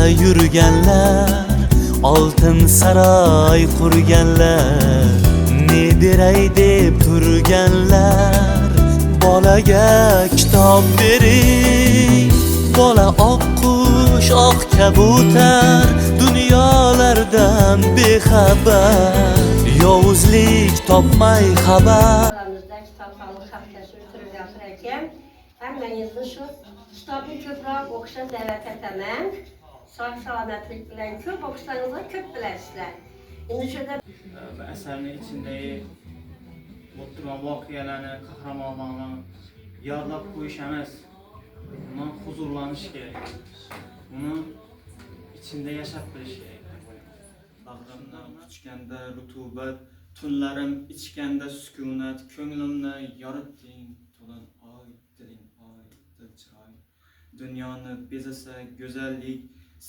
yurganlar, oltin saroy qurganlar, ne beray deb turganlar, bolaga kitob bering. Bola oq qush, oq kabutar, dunyolardan bexabar, yovuzlik topmay xabar. Kitapxonlik haftasi o'tirilyapti ekan. Hammangizni shu kitobni ko'proq o'qishga da'vat etaman. Sog'-salomatlik bilan ko'p o'qisangizlar ko'p bilasizlar. Endi shunda asarning ichidagi o'tgan voqealarni, qahramonlarni yodlab qo'yish emas, undan huzurlanish kerak. Uni ichida yashab bilish kerak. Bag'rimdan quchganda rutubat, tunlarim ichganda sukunat, ko'nglimni yoritding to'lin oy, diling oy, dil chiroy. Dunyoni bezasa go'zallik,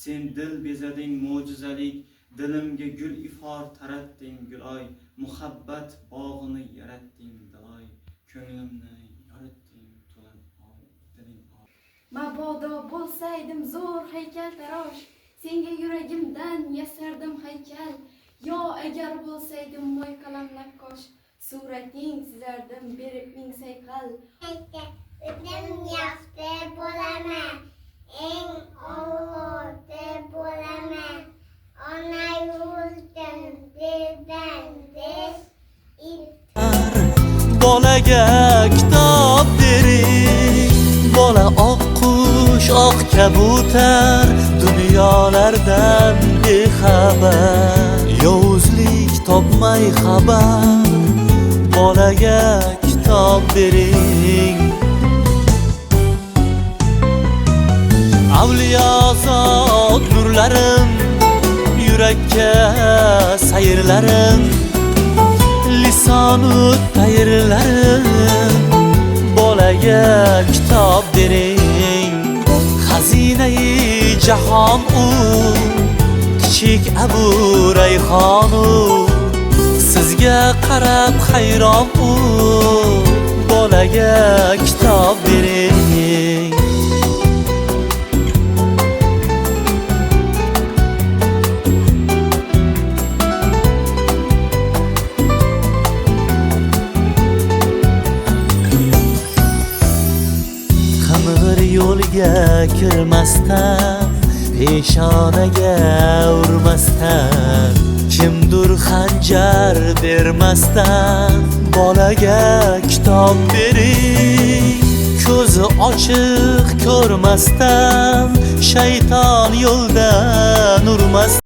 sen dil bezading mo'jizalik, dilimga gul ifor taratding guloy, muhabbat bog'ini yaratding diloy, ko'nglimni yoritding to'lin oy, diling oy. Mabodo bo'lsaydim zo'r haykaltarosh, senga yuragimdan yasardim haykal. Yo agar bo'lsaydim moy qalam nakkosh, surating chizardim berib ming sayqal. O'zim yaxshi bo'laman, eng ovloqda bo'laman. Ona yurtim dedan des Bolaga kitob bering. Bola oq qush, oq kabutar, dunyolardan bexabar, yovuzlik topmay xabar. Bolaga kitob bering. Avliyozod nurlarim, yurakka sayrlarim, lisonu tayrlarim, bolaga kitob bering. Xazinai jahon u, kichik Abu Rayhon u, sizga qarab hayron u, bolaga kitob bering. Yo'lga kirmasdan, peshonaga urmasdan, kimdur xanjar bermasdan, bolaga kitob bering. Ko'zi ochiq ko'rmasdan, shayton yo'ldan urmasdan.